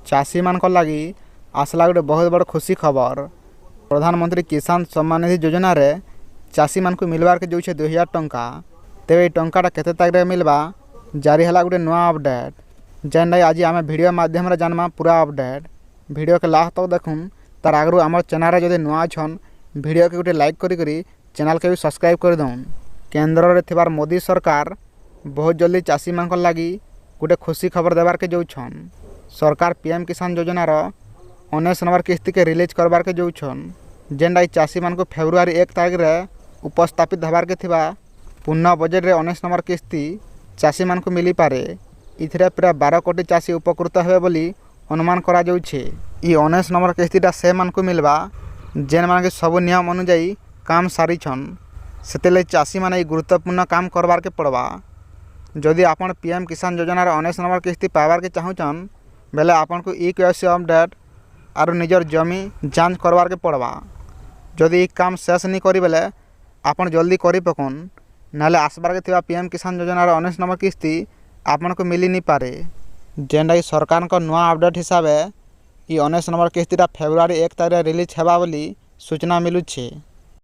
चाषी मान लगी आसला गोटे बहुत बड़ खुशी खबर। प्रधानमंत्री किसान सम्मान निधि योजना रे चाषी मान को मिलवार के जो 2000 टंका। तेरे टंकाटा केते तारीख मिलवा जारी है गोटे नुआ अपडेट जेन आज आम वीडियो माध्यम जानमा पूरा अपडेट। वीडियो के लास्ट तक देखुन तार आगु आम चैनल जदि नुआ छन वीडियो के गोटे लाइक करी चैनल के भी सब्सक्राइब कर दउन। केंद्र रे थिबार मोदी सरकार बहुत जल्दी चाषी मान लगी गोटे खुशी खबर देवार के जो छन। सरकार पीएम किसान योजना रो 19 नंबर किस्ती के रिलीज करवार के जो छन जेनटा चाषी मान को फेब्रुआरी 1 तारीख रे उपस्थापित होबार के थिबा पूर्ण बजेट रे 19 नंबर किस्ती चाषी मान को मिली पारे। इथिरे पूरा 12 कोटी चाषी उपकृत हेबे बोली अनुमान करा जाउछे। ई 19 नंबर किस्तीटा से मान को मिलवा जेन मान के सब नियम अनुसार काम सारी छन। सेतेले चाषी माने गुरुत्वपूर्ण काम करवार के पड़वा। जदि आपण पीएम किसान योजना रे 19 नंबर किस्ती पावार के चाहूछन बेले आपन को ई केवाईसी अपडेट आरो निजर जमी जांच करवार के पड़वा। जदि काम शेष नहीं करी बेले आपन जल्दी करी पकुन नाले आसबार के थिबा पीएम किसान योजना रे 19 नंबर किस्ती आपन को मिली नहीं पारे। जेनटा सरकार को नुआ अपडेट हिसाब से 19 नंबर किस्तीटा फेब्रुआरी 1 तारीख रिलीज हेबा बोली सूचना मिलुछे।